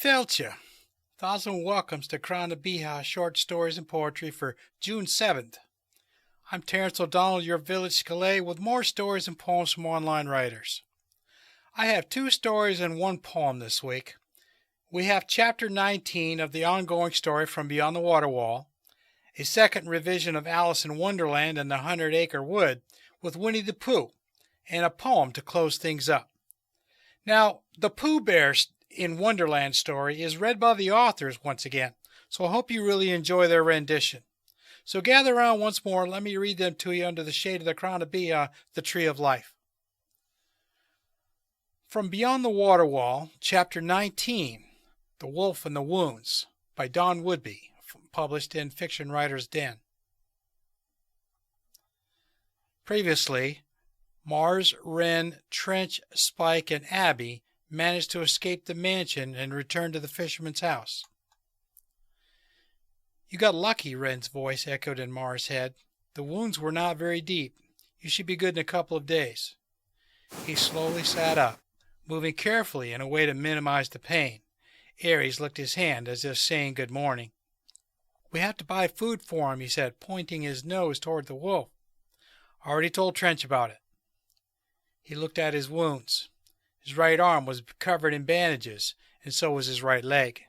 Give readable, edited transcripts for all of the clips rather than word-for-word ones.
Fáilte. Thousand welcomes to Crann the beatha short stories and poetry for June 7th. I'm Terrance Ó Domhnaill, your village scéalaí, with more stories and poems from online writers. I have 2 stories and 1 poem this week. We have Chapter 19 of the ongoing story from Beyond the Water Wall, a second revision of Alice in Wonderland and the Aker Wood with Winnie the Pooh, and a poem to close things up. Now, the Pooh Bear in Wonderland story is read by the authors once again, so I hope you really enjoy their rendition. So gather around once more and let me read them to you under the shade of the crown of beatha, the tree of life. From Beyond the Water Wall, Chapter 19, The Wolf and the Wounds, by Don Woodby, published in Fiction Writer's Den. Previously, Mars, Wren, Trench, Spike, and Abby managed to escape the mansion and return to the fisherman's house. "You got lucky," Wren's voice echoed in Mars' head. "The wounds were not very deep. You should be good in a couple of days." He slowly sat up, moving carefully in a way to minimize the pain. Aries licked his hand as if saying good morning. "We have to buy food for him," he said, pointing his nose toward the wolf. "I already told Trench about it." He looked at his wounds. His right arm was covered in bandages, and so was his right leg.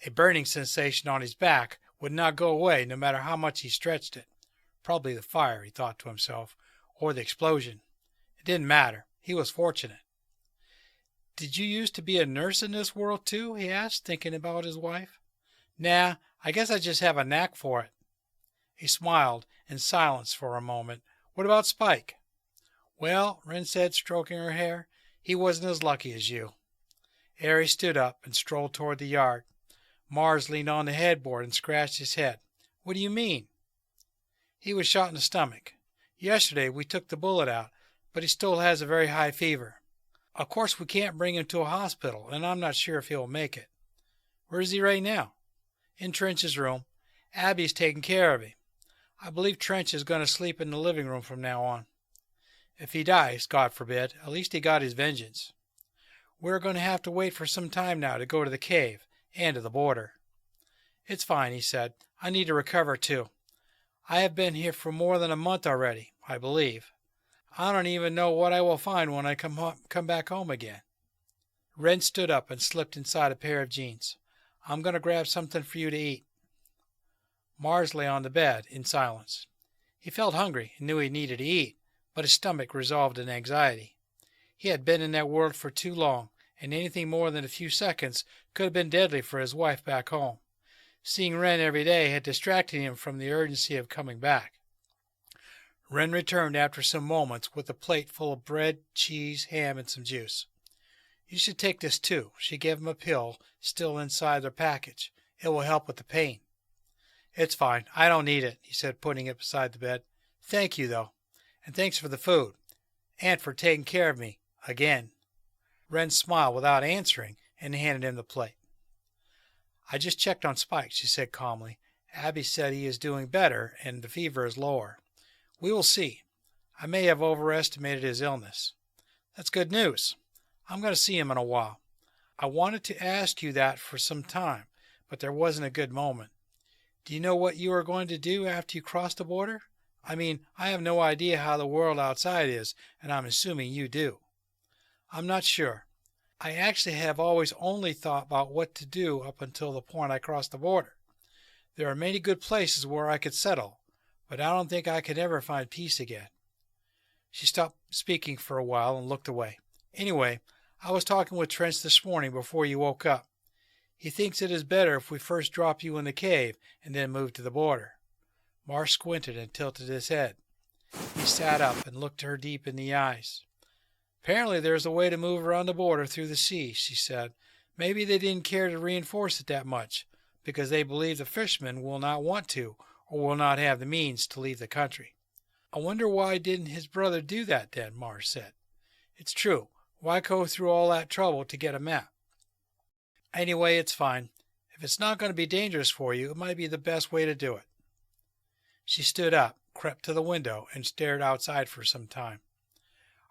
A burning sensation on his back would not go away no matter how much he stretched it. Probably the fire, he thought to himself, or the explosion. It didn't matter. He was fortunate. "Did you used to be a nurse in this world too?" he asked, thinking about his wife. "Nah, I guess I just have a knack for it." He smiled in silence for a moment. "What about Spike?" "Well," Wren said, stroking her hair, "he wasn't as lucky as you." Aries stood up and strolled toward the yard. Mars leaned on the headboard and scratched his head. "What do you mean?" "He was shot in the stomach. Yesterday we took the bullet out, but he still has a very high fever. Of course we can't bring him to a hospital, and I'm not sure if he'll make it." "Where is he right now?" "In Trench's room. Abby's taking care of him. I believe Trench is going to sleep in the living room from now on. If he dies, God forbid, at least he got his vengeance. We're going to have to wait for some time now to go to the cave and to the border." "It's fine," he said. "I need to recover too. I have been here for more than a month already, I believe. I don't even know what I will find when I come back home again." Wren stood up and slipped inside a pair of jeans. "I'm going to grab something for you to eat." Mars lay on the bed in silence. He felt hungry and knew he needed to eat, but his stomach resolved in anxiety. He had been in that world for too long, and anything more than a few seconds could have been deadly for his wife back home. Seeing Wren every day had distracted him from the urgency of coming back. Wren returned after some moments with a plate full of bread, cheese, ham, and some juice. "You should take this too." She gave him a pill still inside the package. "It will help with the pain." "It's fine. I don't need it," he said, putting it beside the bed. "Thank you, though. And thanks for the food. And for taking care of me. Again." Wren smiled without answering and handed him the plate. "I just checked on Spike," she said calmly. "Abby said he is doing better and the fever is lower. We will see. I may have overestimated his illness." "That's good news. I'm going to see him in a while. I wanted to ask you that for some time, but there wasn't a good moment. Do you know what you are going to do after you cross the border? I mean, I have no idea how the world outside is, and I'm assuming you do." "I'm not sure. I actually have always only thought about what to do up until the point I crossed the border. There are many good places where I could settle, but I don't think I could ever find peace again." She stopped speaking for a while and looked away. "Anyway, I was talking with Trench this morning before you woke up. He thinks it is better if we first drop you in the cave and then move to the border." Mars squinted and tilted his head. He sat up and looked her deep in the eyes. "Apparently there is a way to move around the border through the sea," she said. "Maybe they didn't care to reinforce it that much, because they believe the fisherman will not want to or will not have the means to leave the country." "I wonder why didn't his brother do that then?" Mars said. "It's true. Why go through all that trouble to get a map? Anyway, it's fine. If it's not going to be dangerous for you, it might be the best way to do it." She stood up, crept to the window, and stared outside for some time.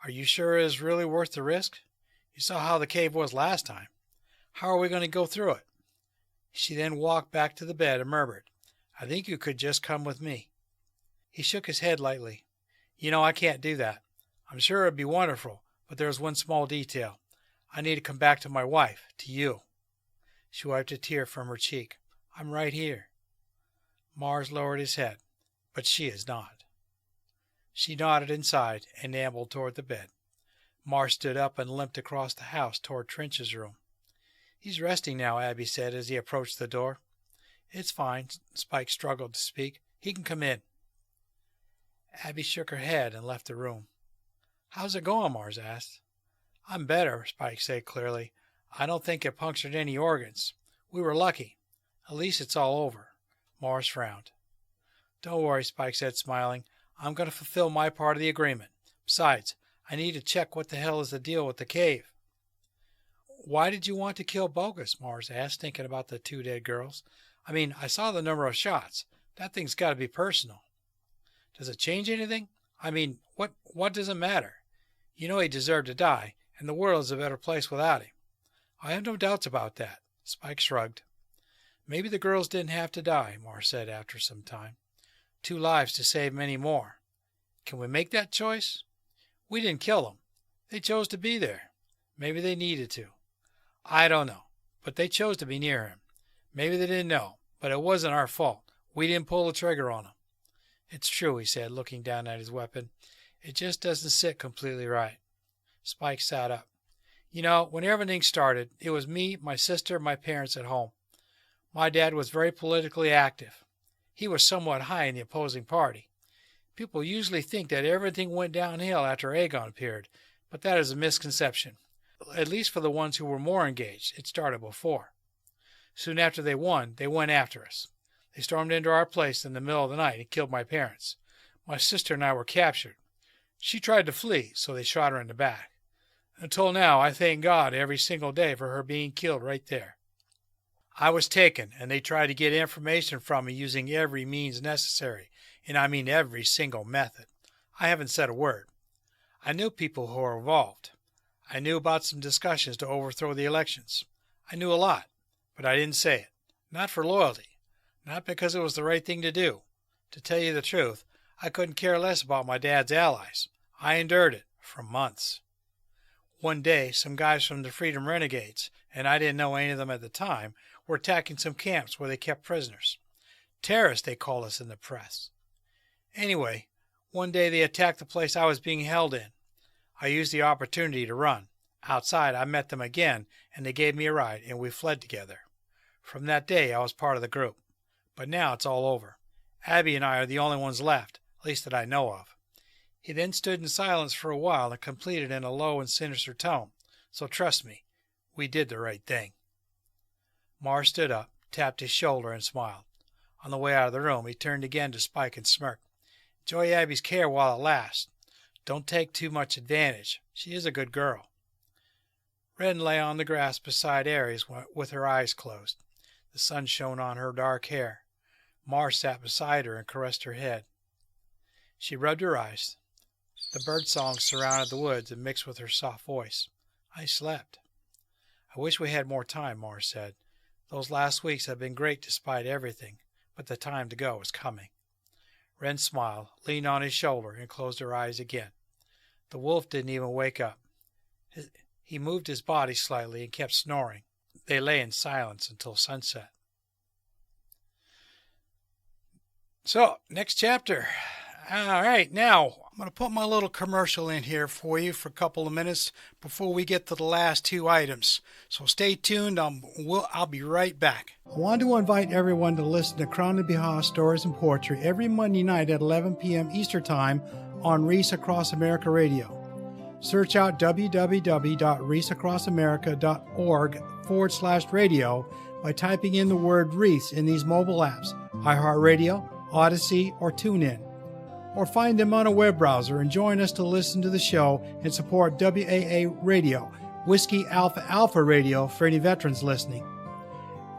"Are you sure it is really worth the risk? You saw how the cave was last time. How are we going to go through it? She then walked back to the bed and murmured, I think you could just come with me. He shook his head lightly. I can't do that. I'm sure it would be wonderful, but there's one small detail. I need to come back to my wife, to you. She wiped a tear from her cheek. I'm right here. Mars lowered his head, but she is not. She nodded inside and ambled toward the bed. Mars stood up and limped across the house toward Trench's room. He's resting now, Abby said as he approached the door. It's fine, Spike struggled to speak. He can come in. Abby shook her head and left the room. How's it going? Mars asked. I'm better, Spike said clearly. I don't think it punctured any organs. We were lucky. At least it's all over. Mars frowned. Don't worry, Spike said, smiling. I'm going to fulfill my part of the agreement. Besides, I need to check what the hell is the deal with the cave. Why did you want to kill Bogus? Mars asked, thinking about the 2 dead girls. I saw the number of shots. That thing's got to be personal. Does it change anything? What does it matter? He deserved to die, and the world is a better place without him. I have no doubts about that. Spike shrugged. Maybe the girls didn't have to die, Mars said after some time. 2 lives to save many more. Can we make that choice? We didn't kill them. They chose to be there. Maybe they needed to. I don't know, but they chose to be near him. Maybe they didn't know, but it wasn't our fault. We didn't pull the trigger on them. It's true, he said, looking down at his weapon. It just doesn't sit completely right. Spike sat up. When everything started, it was me, my sister, my parents at home. My dad was very politically active. He was somewhat high in the opposing party. People usually think that everything went downhill after Aegon appeared, but that is a misconception. At least for the ones who were more engaged, it started before. Soon after they won, they went after us. They stormed into our place in the middle of the night and killed my parents. My sister and I were captured. She tried to flee, so they shot her in the back. Until now, I thank God every single day for her being killed right there. I was taken, and they tried to get information from me using every means necessary, and I mean every single method. I haven't said a word. I knew people who were involved. I knew about some discussions to overthrow the elections. I knew a lot, but I didn't say it. Not for loyalty. Not because it was the right thing to do. To tell you the truth, I couldn't care less about my dad's allies. I endured it for months. One day, some guys from the Freedom Renegades, and I didn't know any of them at the time, were attacking some camps where they kept prisoners. Terrorists, they called us in the press. Anyway, one day they attacked the place I was being held in. I used the opportunity to run. Outside, I met them again, and they gave me a ride, and we fled together. From that day, I was part of the group. But now it's all over. Abby and I are the only ones left, at least that I know of. He then stood in silence for a while and completed in a low and sinister tone. So trust me, we did the right thing. Mars stood up, tapped his shoulder, and smiled. On the way out of the room, he turned again to Spike and smirked. Enjoy Abby's care while it lasts. Don't take too much advantage. She is a good girl. Ren lay on the grass beside Ares with her eyes closed. The sun shone on her dark hair. Mars sat beside her and caressed her head. She rubbed her eyes. The bird songs surrounded the woods and mixed with her soft voice. I slept. I wish we had more time, Mars said. Those last weeks have been great despite everything, but the time to go is coming. Ren smiled, leaned on his shoulder, and closed her eyes again. The wolf didn't even wake up. He moved his body slightly and kept snoring. They lay in silence until sunset. So, next chapter. All right, now I'm going to put my little commercial in here for you for a couple of minutes before we get to the last 2 items. So stay tuned. I'll be right back. I want to invite everyone to listen to Crann and beatha Stories and Poetry every Monday night at 11 p.m. Eastern Time on Reese Across America Radio. Search out www.reaseacrossamerica.org/radio by typing in the word Reese in these mobile apps, iHeartRadio, Odyssey, or TuneIn. Or find them on a web browser and join us to listen to the show and support WAA Radio, Whiskey Alpha Alpha Radio for any veterans listening.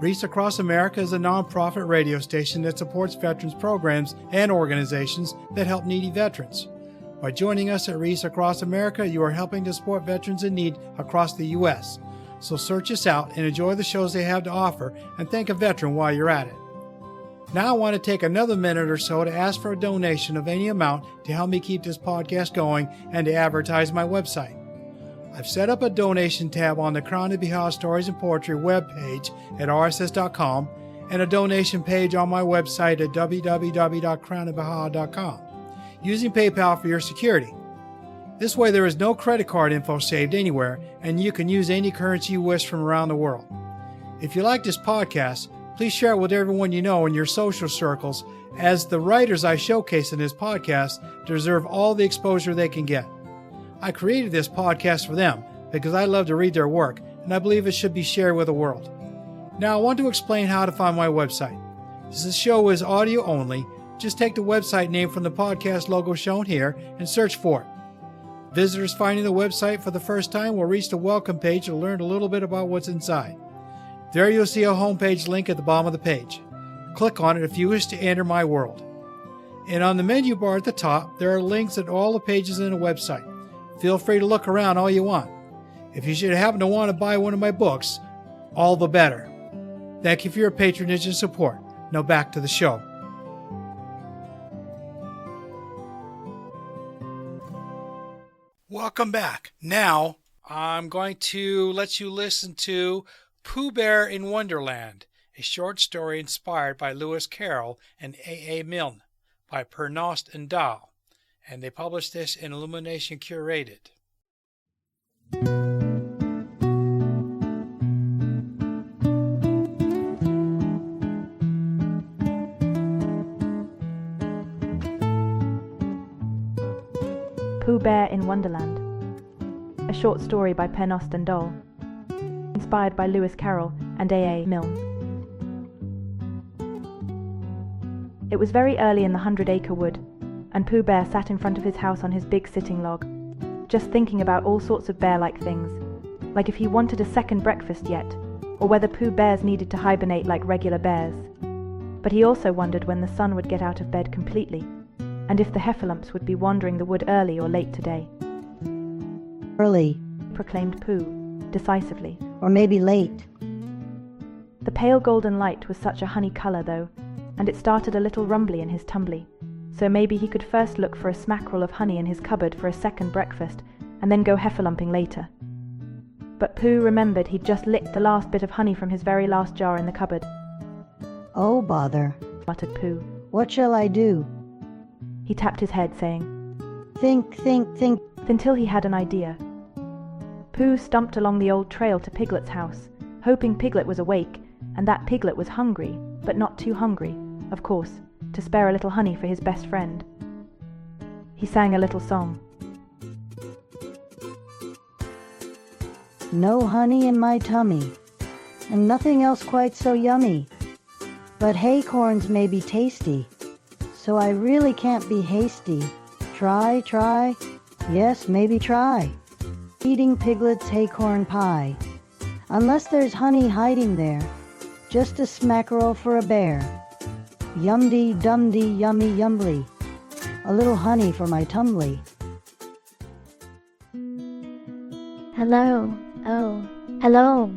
Reese Across America is a nonprofit radio station that supports veterans programs and organizations that help needy veterans. By joining us at Reese Across America, you are helping to support veterans in need across the U.S. so search us out and enjoy the shows they have to offer, and thank a veteran while you're at it. Now I want to take another minute or so to ask for a donation of any amount to help me keep this podcast going and to advertise my website. I've set up a donation tab on the Crann and beatha Stories and Poetry webpage at rss.com and a donation page on my website at www.crannandbeatha.com, using PayPal for your security. This way there is no credit card info saved anywhere, and you can use any currency you wish from around the world. If you like this podcast, please share it with everyone you know in your social circles, as the writers I showcase in this podcast deserve all the exposure they can get. I created this podcast for them because I love to read their work, and I believe it should be shared with the world. Now I want to explain how to find my website. Since the show is audio only, just take the website name from the podcast logo shown here and search for it. Visitors finding the website for the first time will reach the welcome page to learn a little bit about what's inside. There you'll see a homepage link at the bottom of the page. Click on it if you wish to enter my world. And on the menu bar at the top, there are links at all the pages in the website. Feel free to look around all you want. If you should happen to want to buy one of my books, all the better. Thank you for your patronage and support. Now back to the show. Welcome back. Now, I'm going to let you listen to Pooh Bear in Wonderland, a short story inspired by Lewis Carroll and A. Milne by Terrance Ó Domhnaill, and they published this in Illumination Curated. Pooh Bear in Wonderland, a short story by Terrance Ó Domhnaill, inspired by Lewis Carroll and A. Milne. It was very early in the 100-acre wood, and Pooh Bear sat in front of his house on his big sitting log, just thinking about all sorts of bear-like things, like if he wanted a second breakfast yet, or whether Pooh Bears needed to hibernate like regular bears. But he also wondered when the sun would get out of bed completely, and if the heffalumps would be wandering the wood early or late today. Early, proclaimed Pooh, decisively. or maybe late. The pale golden light was such a honey colour, though, and it started a little rumbly in his tumbly, so maybe he could first look for a smackerel of honey in his cupboard for a second breakfast, and then go heffalumping later. But Pooh remembered he'd just licked the last bit of honey from his very last jar in the cupboard. Oh, bother. Muttered Pooh. What shall I do? He tapped his head, saying, Think. until he had an idea. Pooh stumped along the old trail to Piglet's house, hoping Piglet was awake, and that Piglet was hungry, but not too hungry, of course, to spare a little honey for his best friend. He sang a little song. No honey in my tummy, and nothing else quite so yummy. But haycorns may be tasty, so I really can't be hasty. Try, yes, maybe try. Eating Piglet's haycorn pie. Unless there's honey hiding there, just a smackerel for a bear. Yumdy, yummy, yumbly. A little honey for my tumbly. Hello, oh, hello.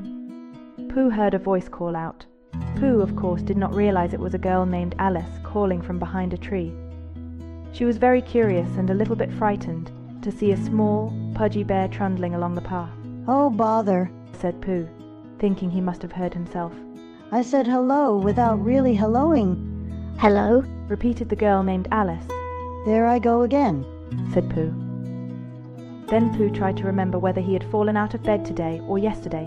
Pooh heard a voice call out. Pooh, of course, did not realize it was a girl named Alice calling from behind a tree. She was very curious and a little bit frightened to see a small, pudgy bear trundling along the path. Oh, bother, said Pooh, thinking he must have heard himself. I said hello without really helloing. Hello, repeated the girl named Alice. There I go again, said Pooh. Then Pooh tried to remember whether he had fallen out of bed today or yesterday,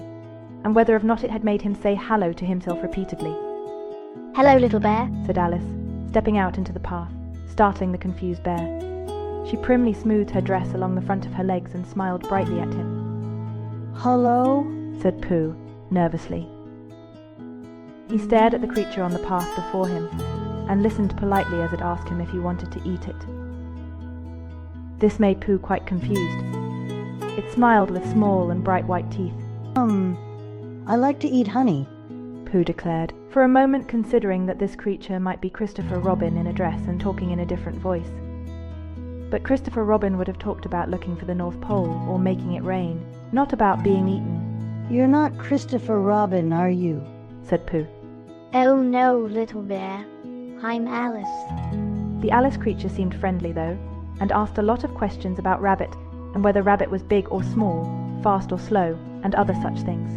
and whether or not it had made him say hello to himself repeatedly. hello, little bear, said Alice, stepping out into the path, startling the confused bear. She primly smoothed her dress along the front of her legs and smiled brightly at him. Hello, said Pooh, nervously. He stared at the creature on the path before him, and listened politely as it asked him if he wanted to eat it. This made Pooh quite confused. It smiled with small and bright white teeth. I like to eat honey, Pooh declared, for a moment considering that this creature might be Christopher Robin in a dress and talking in a different voice. But Christopher Robin would have talked about looking for the North Pole or making it rain, not about being eaten. You're not Christopher Robin, are you? said Pooh. Oh no, little bear. I'm Alice. The Alice creature seemed friendly, though, and asked a lot of questions about Rabbit, and whether Rabbit was big or small, fast or slow, and other such things.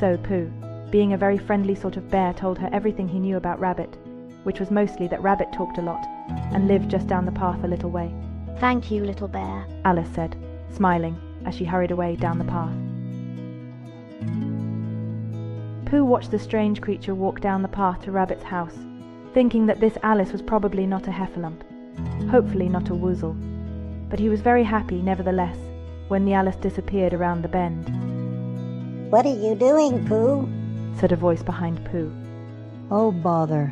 So Pooh, being a very friendly sort of bear, told her everything he knew about Rabbit, which was mostly that Rabbit talked a lot, and lived just down the path a little way. Thank you, little bear. Alice said, smiling, as she hurried away down the path. Pooh watched the strange creature walk down the path to Rabbit's house, thinking that this Alice was probably not a heffalump, hopefully not a woozle, but he was very happy, nevertheless, when the Alice disappeared around the bend. What are you doing, Pooh? Said a voice behind Pooh. Oh, bother.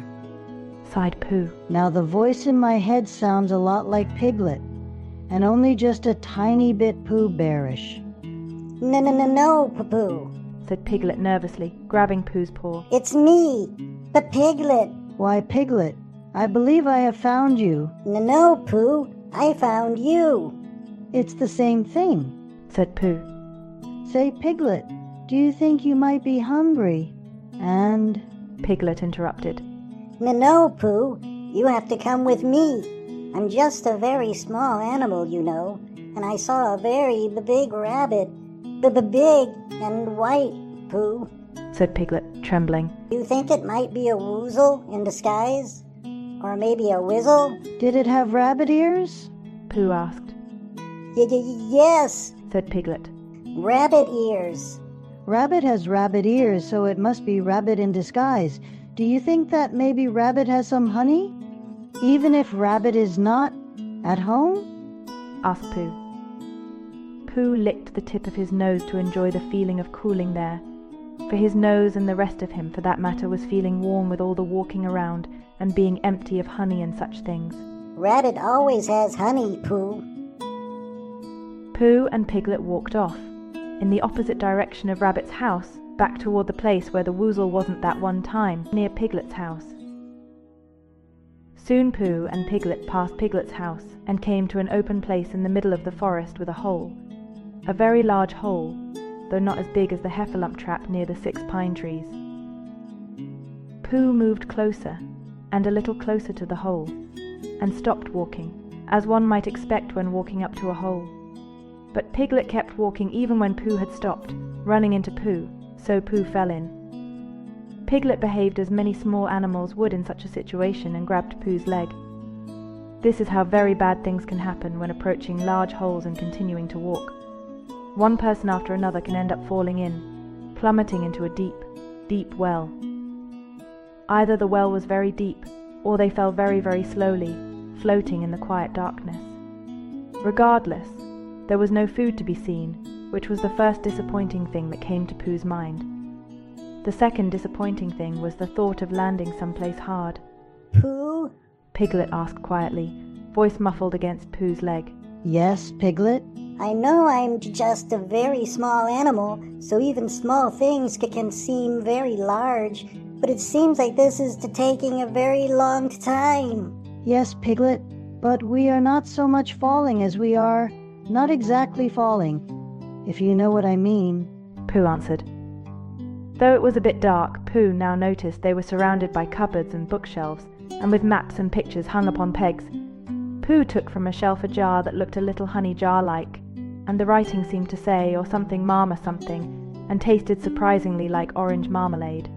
Sighed Pooh. Now the voice in my head sounds a lot like Piglet, and only just a tiny bit Pooh Bearish. No, Pooh. Said Piglet nervously, grabbing Pooh's paw. It's me, the Piglet. Why, Piglet, I believe I have found you. No, Pooh, I found you. It's the same thing, said Pooh. Say, Piglet, do you think you might be hungry? And... Piglet interrupted. No, Pooh, you have to come with me. I'm just a very small animal, you know, and I saw a very big rabbit. Big and white, Pooh. Said Piglet, trembling. You think it might be a woozle in disguise? Or maybe a whizzle? Did it have rabbit ears? Pooh asked. Yes, said Piglet. Rabbit ears. Rabbit has rabbit ears, so it must be rabbit in disguise. Do you think that maybe Rabbit has some honey? Even if Rabbit is not at home? Asked Pooh. Pooh licked the tip of his nose to enjoy the feeling of cooling there, for his nose and the rest of him, for that matter, was feeling warm with all the walking around and being empty of honey and such things. Rabbit always has honey, Pooh. Pooh and Piglet walked off, in the opposite direction of Rabbit's house, back toward the place where the woozle wasn't that one time, near Piglet's house. Soon Pooh and Piglet passed Piglet's house and came to an open place in the middle of the forest with a hole. A very large hole, though not as big as the heffalump trap near the 6 pine trees. Pooh moved closer, and a little closer to the hole, and stopped walking, as one might expect when walking up to a hole. But Piglet kept walking even when Pooh had stopped, running into Pooh, so Pooh fell in. Piglet behaved as many small animals would in such a situation and grabbed Pooh's leg. This is how very bad things can happen when approaching large holes and continuing to walk. One person after another can end up falling in, plummeting into a deep, deep well. Either the well was very deep, or they fell very, very slowly, floating in the quiet darkness. Regardless, there was no food to be seen, which was the first disappointing thing that came to Pooh's mind. The second disappointing thing was the thought of landing someplace hard. Pooh? Piglet asked quietly, voice muffled against Pooh's leg. Yes, Piglet? I know I'm just a very small animal, so even small things can seem very large, but it seems like this is taking a very long time. Yes, Piglet, but we are not so much falling as we are not exactly falling, if you know what I mean, Pooh answered. Though it was a bit dark, Pooh now noticed they were surrounded by cupboards and bookshelves, and with maps and pictures hung upon pegs. Pooh took from a shelf a jar that looked a little honey jar-like, and the writing seemed to say, or something marma something, and tasted surprisingly like orange marmalade.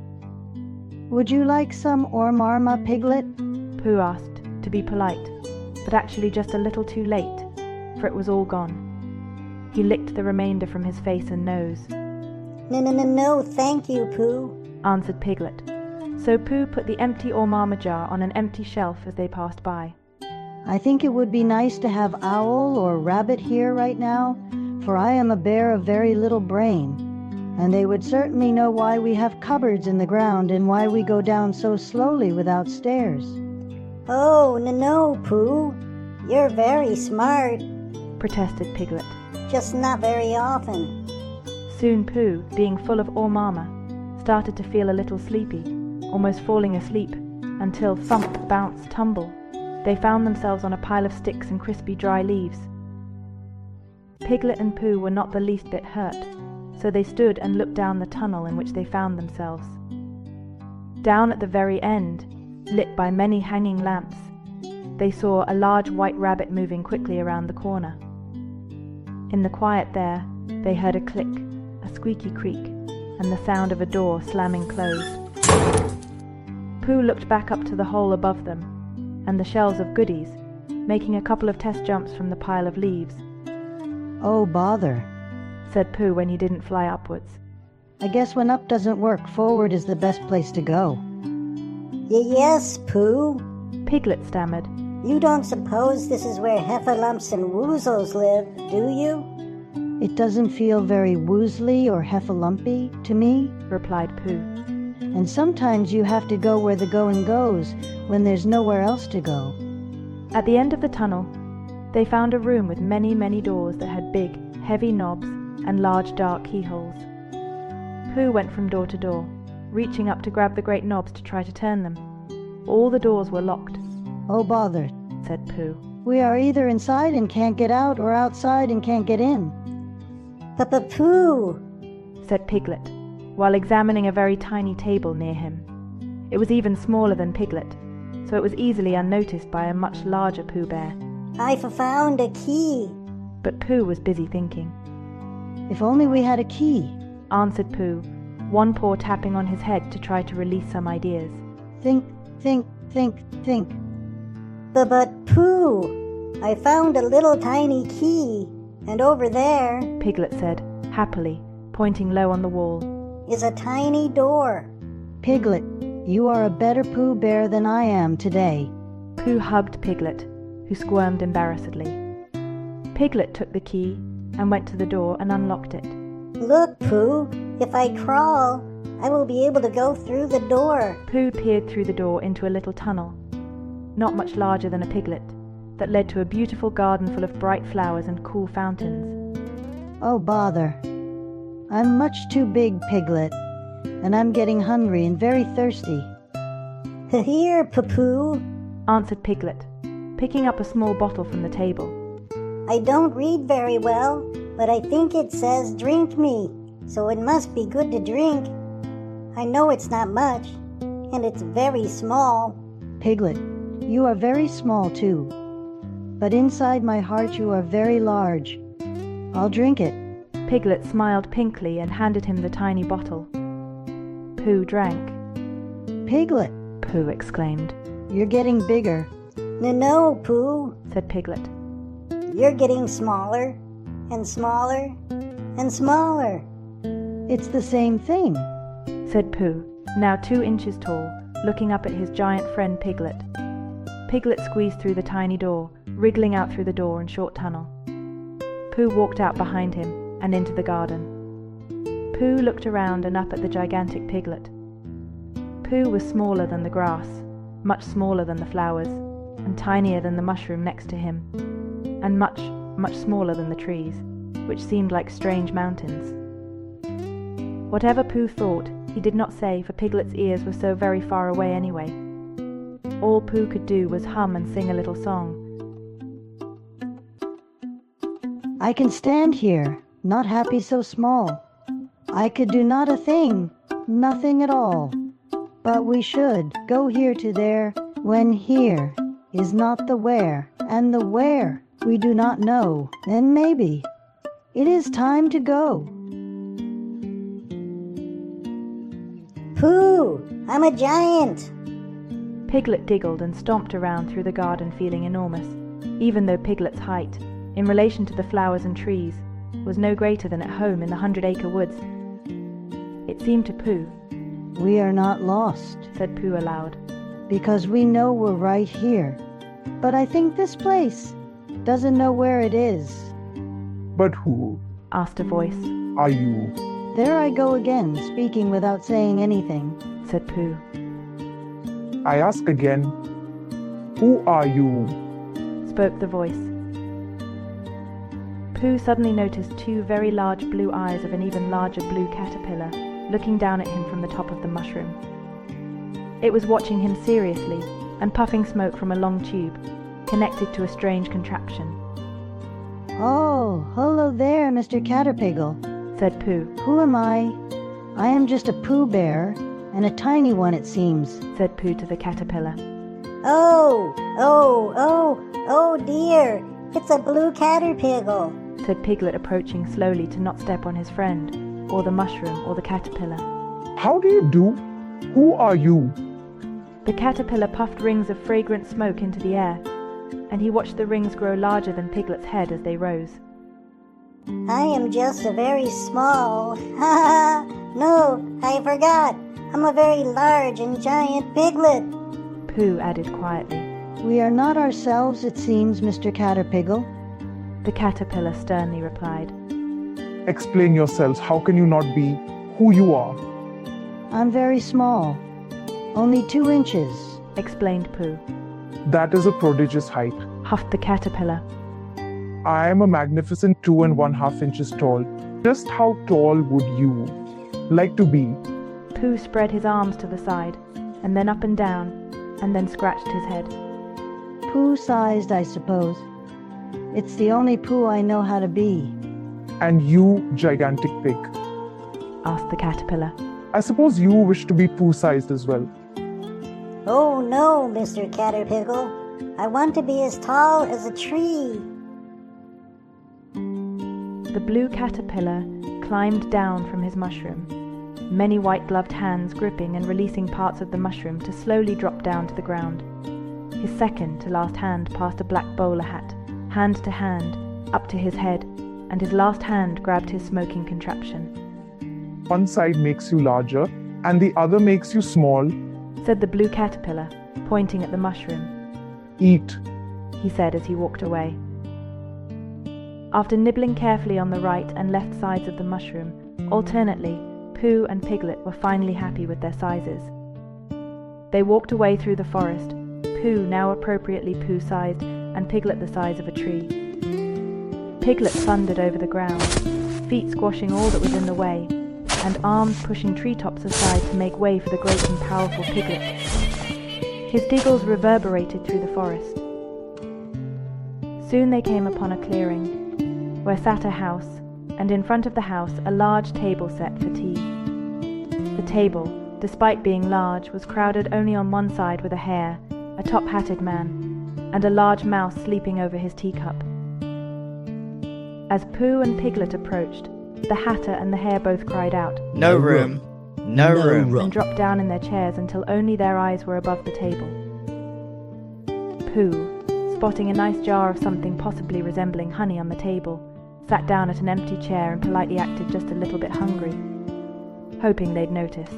Would you like some or marma, Piglet? Pooh asked, to be polite, but actually just a little too late, for it was all gone. He licked the remainder from his face and nose. No, thank you, Pooh, answered Piglet. So Pooh put the empty or marma jar on an empty shelf as they passed by. I think it would be nice to have Owl or Rabbit here right now, for I am a bear of very little brain, and they would certainly know why we have cupboards in the ground and why we go down so slowly without stairs. Oh, no, Pooh. You're very smart. Protested Piglet. Just not very often. Soon Pooh, being full of all marma, started to feel a little sleepy, almost falling asleep, until thump, bounce, tumble, they found themselves on a pile of sticks and crispy dry leaves. Piglet and Pooh were not the least bit hurt, so they stood and looked down the tunnel in which they found themselves. Down at the very end, lit by many hanging lamps, they saw a large white rabbit moving quickly around the corner. In the quiet there, they heard a click, a squeaky creak, and the sound of a door slamming closed. Pooh looked back up to the hole above them, and the shelves of goodies, making a couple of test jumps from the pile of leaves. Oh, bother, said Pooh when he didn't fly upwards. I guess when up doesn't work, forward is the best place to go. Yes, Pooh. Piglet stammered. You don't suppose this is where heffalumps and woozles live, do you? It doesn't feel very woozly or heffalumpy to me, replied Pooh. And sometimes you have to go where the going goes when there's nowhere else to go. At the end of the tunnel, they found a room with many, many doors that had big, heavy knobs and large, dark keyholes. Pooh went from door to door, reaching up to grab the great knobs to try to turn them. All the doors were locked. Oh, bother, said Pooh. We are either inside and can't get out or outside and can't get in. Pooh, said Piglet, while examining a very tiny table near him. It was even smaller than Piglet, so it was easily unnoticed by a much larger Pooh Bear. I've found a key. But Pooh was busy thinking. If only we had a key, answered Pooh, one paw tapping on his head to try to release some ideas. Think. But Pooh, I found a little tiny key, and over there, Piglet said, happily, pointing low on the wall, is a tiny door. Piglet, you are a better Pooh Bear than I am today. Pooh hugged Piglet, who squirmed embarrassedly. Piglet took the key and went to the door and unlocked it. Look, Pooh, if I crawl, I will be able to go through the door. Pooh peered through the door into a little tunnel, not much larger than a piglet, that led to a beautiful garden full of bright flowers and cool fountains. Oh, bother. I'm much too big, Piglet, and I'm getting hungry and very thirsty. Here, Pooh, answered Piglet, picking up a small bottle from the table. I don't read very well, but I think it says drink me, so it must be good to drink. I know it's not much, and it's very small. Piglet, you are very small too, but inside my heart you are very large. I'll drink it. Piglet smiled pinkly and handed him the tiny bottle. Pooh drank. Piglet, Pooh exclaimed. You're getting bigger. No, Pooh, said Piglet. You're getting smaller, and smaller, and smaller. It's the same thing, said Pooh, now 2 inches tall, looking up at his giant friend Piglet. Piglet squeezed through the tiny door, wriggling out through the door and short tunnel. Pooh walked out behind him and into the garden. Pooh looked around and up at the gigantic Piglet. Pooh was smaller than the grass, much smaller than the flowers, and tinier than the mushroom next to him, and much, much smaller than the trees, which seemed like strange mountains. Whatever Pooh thought, he did not say, for Piglet's ears were so very far away anyway. All Pooh could do was hum and sing a little song. I can stand here, not happy so small. I could do not a thing, nothing at all. But we should go here to there, when here is not the where, and the where we do not know. Then maybe it is time to go. Pooh, I'm a giant. Piglet giggled and stomped around through the garden feeling enormous, even though Piglet's height, in relation to the flowers and trees, was no greater than at home in the 100-acre woods. It seemed to Pooh. We are not lost, said Pooh aloud, because we know we're right here. But I think this place doesn't know where it is. But who, asked a voice, are you? There I go again, speaking without saying anything, said Pooh. I ask again, who are you? Spoke the voice. Pooh suddenly noticed 2 very large blue eyes of an even larger blue caterpillar looking down at him from the top of the mushroom. It was watching him seriously and puffing smoke from a long tube, connected to a strange contraption. Oh, hello there, Mr. Caterpillar, said Pooh. Who am I? I am just a Pooh Bear, and a tiny one it seems, said Pooh to the caterpillar. Oh dear, it's a blue caterpillar, said Piglet, approaching slowly to not step on his friend, or the mushroom, or the caterpillar. How do you do? Who are you? The caterpillar puffed rings of fragrant smoke into the air, and he watched the rings grow larger than Piglet's head as they rose. I am just a very small, no, I forgot, I'm a very large and giant piglet. Pooh added quietly. We are not ourselves, it seems, Mr. Caterpillar. The caterpillar sternly replied. Explain yourselves. How can you not be who you are? I'm very small, only 2 inches, explained Pooh. That is a prodigious height. Huffed the caterpillar. I am a magnificent 2½ inches tall. Just how tall would you like to be? Pooh spread his arms to the side, and then up and down, and then scratched his head. Pooh-sized, I suppose. It's the only Pooh I know how to be. And you, gigantic pig? Asked the caterpillar. I suppose you wish to be Pooh-sized as well. Oh no, Mr. Caterpillar, I want to be as tall as a tree. The blue caterpillar climbed down from his mushroom, many white-gloved hands gripping and releasing parts of the mushroom to slowly drop down to the ground. His second to last hand passed a black bowler hat, hand to hand, up to his head, and his last hand grabbed his smoking contraption. One side makes you larger, and the other makes you small, said the blue caterpillar, pointing at the mushroom. Eat, he said as he walked away. After nibbling carefully on the right and left sides of the mushroom, alternately, Pooh and Piglet were finally happy with their sizes. They walked away through the forest, Pooh now appropriately Pooh-sized and Piglet the size of a tree. Piglet thundered over the ground, feet squashing all that was in the way, and arms pushing treetops aside to make way for the great and powerful Piglet. His giggles reverberated through the forest. Soon they came upon a clearing, where sat a house, and in front of the house a large table set for tea. The table, despite being large, was crowded only on one side with a hare, a top-hatted man, and a large mouse sleeping over his teacup. As Pooh and Piglet approached, the hatter and the hare both cried out, "No room! No room!" and dropped down in their chairs until only their eyes were above the table. Pooh, spotting a nice jar of something possibly resembling honey on the table, sat down at an empty chair and politely acted just a little bit hungry, hoping they'd notice.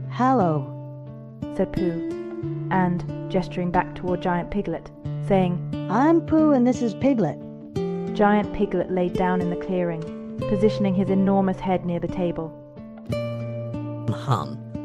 Hallo, said Pooh, and, gesturing back toward Giant Piglet, saying, I'm Pooh and this is Piglet. Giant Piglet laid down in the clearing, positioning his enormous head near the table.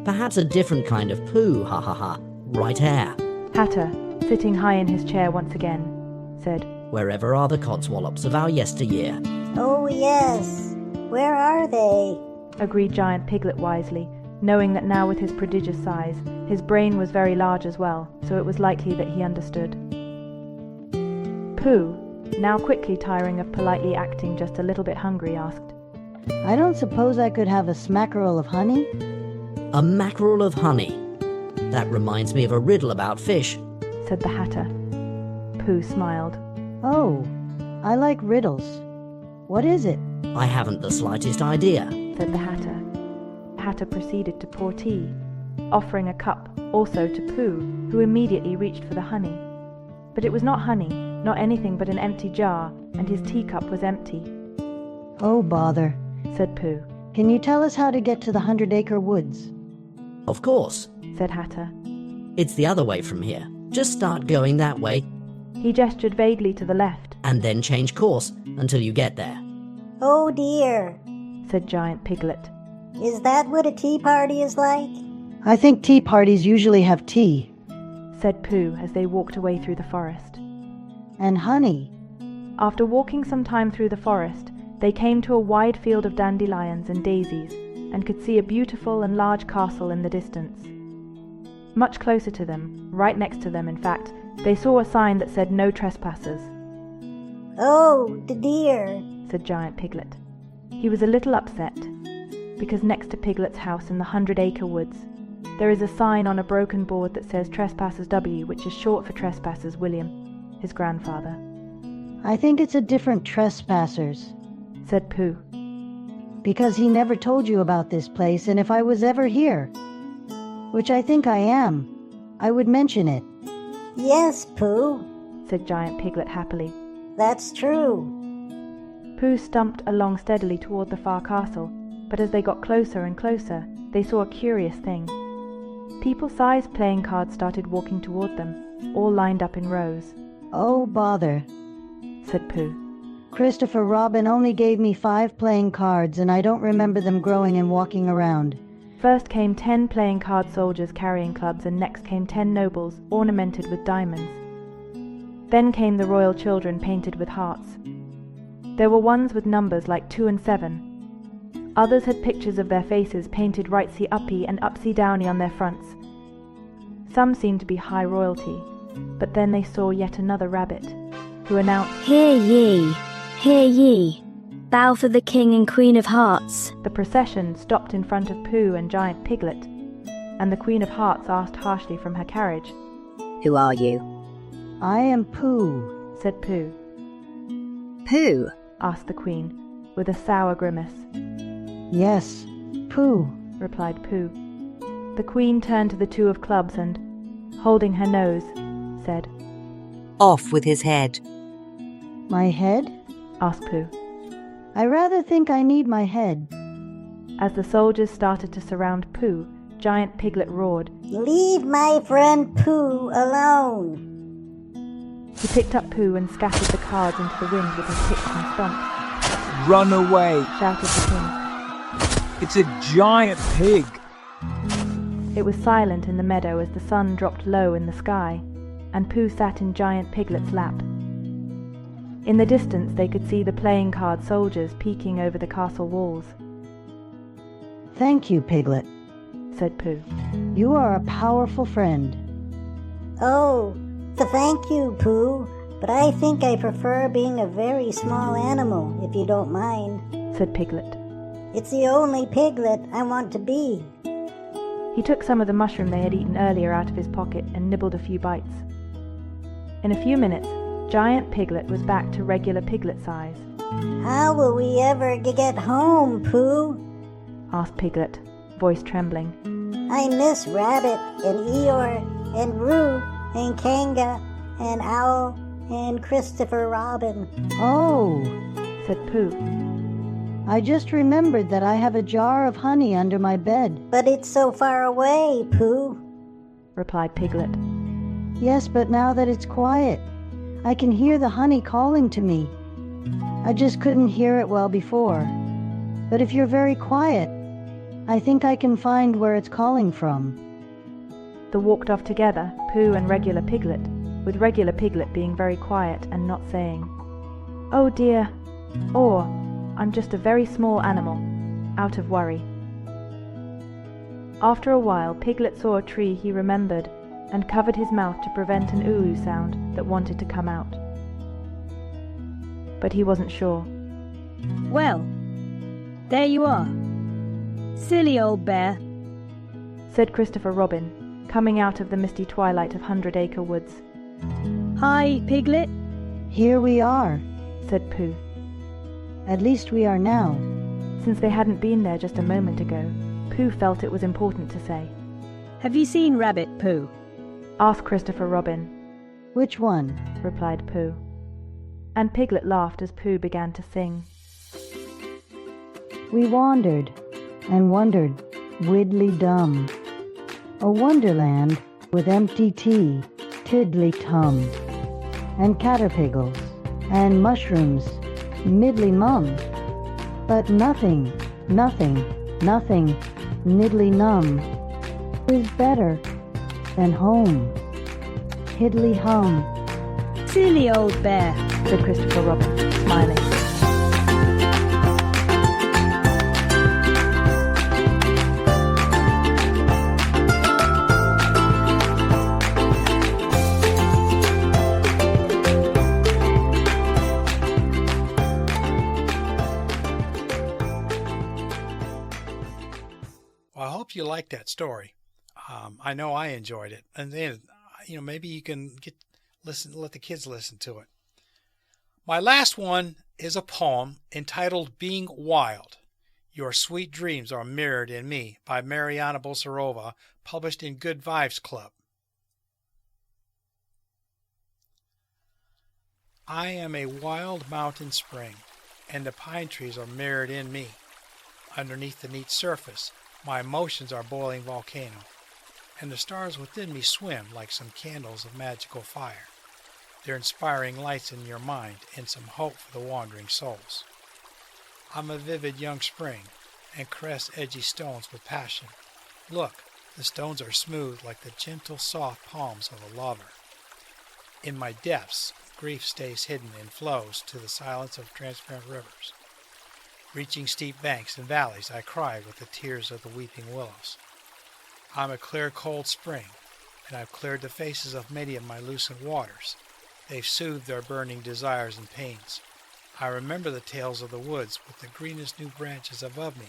Perhaps a different kind of Pooh, ha ha ha. Right here. Hatter, sitting high in his chair once again, said, Wherever are the codswallops of our yesteryear? Oh yes, where are they? Agreed Giant Piglet wisely, knowing that now with his prodigious size, his brain was very large as well, so it was likely that he understood. Pooh, now quickly tiring of politely acting just a little bit hungry, asked, I don't suppose I could have a smackerel of honey? A mackerel of honey. That reminds me of a riddle about fish, said the Hatter. Pooh smiled. Oh, I like riddles. What is it? I haven't the slightest idea, said the Hatter. The Hatter proceeded to pour tea, offering a cup also to Pooh, who immediately reached for the honey. But it was not honey, not anything but an empty jar, and his teacup was empty. Oh, bother, said Pooh. Can you tell us how to get to the 100-acre woods? Of course, said Hatter. It's the other way from here. Just start going that way. He gestured vaguely to the left. And then change course until you get there. Oh dear, said Giant Piglet. Is that what a tea party is like? I think tea parties usually have tea. Said Pooh as they walked away through the forest. And honey. After walking some time through the forest, they came to a wide field of dandelions and daisies, and could see a beautiful and large castle in the distance. Much closer to them, right next to them in fact, they saw a sign that said no trespassers. Oh, dear, said Giant Piglet. He was a little upset, because next to Piglet's house in the 100-acre woods, there is a sign on a broken board that says Trespassers W, which is short for Trespassers William, his grandfather. I think it's a different Trespassers, said Pooh. because he never told you about this place, and if I was ever here, which I think I am, I would mention it. Yes, Pooh, said Giant Piglet happily. that's true. Pooh stumped along steadily toward the far castle, but as they got closer and closer, they saw a curious thing. People-sized playing cards started walking toward them, all lined up in rows. Oh, bother, said Pooh. Christopher Robin only gave me 5 playing cards, and I don't remember them growing and walking around. First came 10 playing card soldiers carrying clubs, and next came 10 nobles ornamented with diamonds. Then came the royal children painted with hearts. There were ones with numbers like 2 and 7. Others had pictures of their faces painted rightsy-uppy and upsy-downy on their fronts. Some seemed to be high royalty, but then they saw yet another rabbit, who announced, Hear ye, hear ye, bow for the King and Queen of Hearts. The procession stopped in front of Pooh and Giant Piglet, and the Queen of Hearts asked harshly from her carriage. Who are you? I am Pooh, said Pooh. Pooh? Asked the Queen, with a sour grimace. Yes, Pooh, replied Pooh. The Queen turned to the 2 of clubs and, holding her nose, said, Off with his head. My head? asked Pooh. I rather think I need my head. As the soldiers started to surround Pooh, Giant Piglet roared, Leave my friend Pooh alone. He picked up Pooh and scattered the cards into the wind with his kicks and stomps. Run away, shouted the King. It's a giant pig. It was silent in the meadow as the sun dropped low in the sky, and Pooh sat in Giant Piglet's lap. In the distance they could see the playing card soldiers peeking over the castle walls. Thank you, Piglet, said Pooh. You are a powerful friend. Oh, thank you, Pooh, but I think I prefer being a very small animal, if you don't mind, said Piglet. It's the only piglet I want to be. He took some of the mushroom they had eaten earlier out of his pocket and nibbled a few bites. In a few minutes, Giant Piglet was back to regular piglet size. How will we ever get home, Pooh? asked Piglet, voice trembling. I miss Rabbit and Eeyore and Roo and Kanga and Owl and Christopher Robin. Oh, said Pooh. I just remembered that I have a jar of honey under my bed. But it's so far away, Pooh, replied Piglet. Yes, but now that it's quiet, I can hear the honey calling to me. I just couldn't hear it well before. But if you're very quiet, I think I can find where it's calling from. They walked off together, Pooh and Regular Piglet, with Regular Piglet being very quiet and not saying, "Oh dear," or "I'm just a very small animal," out of worry. After a while, Piglet saw a tree he remembered and covered his mouth to prevent an ooh sound that wanted to come out. But he wasn't sure. Well, there you are. Silly old bear, said Christopher Robin, coming out of the misty twilight of 100-acre woods. Hi, Piglet. Here we are, said Pooh. At least we are now. Since they hadn't been there just a moment ago, Pooh felt it was important to say. Have you seen Rabbit, Pooh? Asked Christopher Robin. Which one? Replied Pooh. And Piglet laughed as Pooh began to sing. We wandered and wondered, widdly-dum. A wonderland with empty tea, tiddly-tum, and caterpiggles, and mushrooms, middly-mum. But nothing, niddly-num, is better than home. Hiddly-hum. Silly old bear, said Christopher Robin, smiling. you liked that story. I know I enjoyed it. And then, maybe you can let the kids listen to it. My last one is a poem entitled Being Wild. Your Sweet Dreams Are Mirrored in Me by Mariana Bosarova, published in Good Vibes Club. I am a wild mountain spring, and the pine trees are mirrored in me. Underneath the neat surface, my emotions are boiling volcano, and the stars within me swim like some candles of magical fire. They're inspiring lights in your mind and some hope for the wandering souls. I'm a vivid young spring and caress edgy stones with passion. Look, the stones are smooth like the gentle, soft palms of a lover. In my depths, grief stays hidden and flows to the silence of transparent rivers. Reaching steep banks and valleys, I cry with the tears of the weeping willows. I'm a clear, cold spring, and I've cleared the faces of many of my loosened waters. They've soothed their burning desires and pains. I remember the tales of the woods with the greenest new branches above me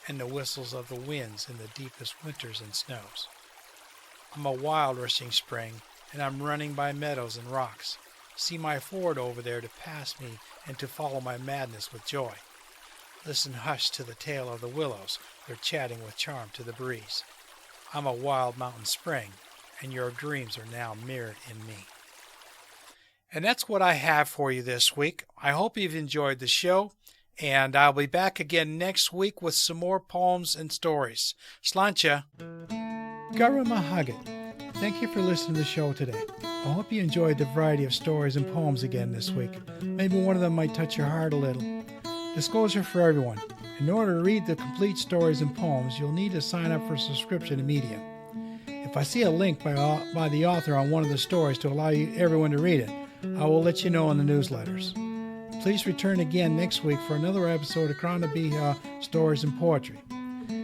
and the whistles of the winds in the deepest winters and snows. I'm a wild rushing spring, and I'm running by meadows and rocks. See my ford over there to pass me and to follow my madness with joy. Listen hushed to the tale of the willows, they're chatting with charm to the breeze. I'm a wild mountain spring, and your dreams are now mirrored in me. And that's what I have for you this week. I hope you've enjoyed the show, and I'll be back again next week with some more poems and stories. Sláinte. Garamahagat. Thank you for listening to the show today. I hope you enjoyed the variety of stories and poems again this week. Maybe one of them might touch your heart a little. Disclosure for everyone. In order to read the complete stories and poems, you'll need to sign up for a subscription to Medium. If I see a link by the author on one of the stories to allow everyone to read it, I will let you know in the newsletters. Please return again next week for another episode of Crann, beatha, Stories and Poetry.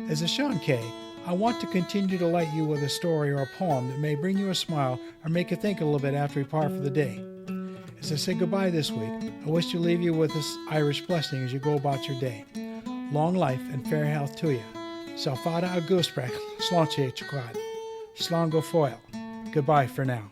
As a Sean K, I want to continue to delight you with a story or a poem that may bring you a smile or make you think a little bit after we part for the day. As I say goodbye this week, I wish to leave you with this Irish blessing as you go about your day. Long life and fair health to you. Salfada a gusprech, sláinte chucad. Slán go foil. Goodbye for now.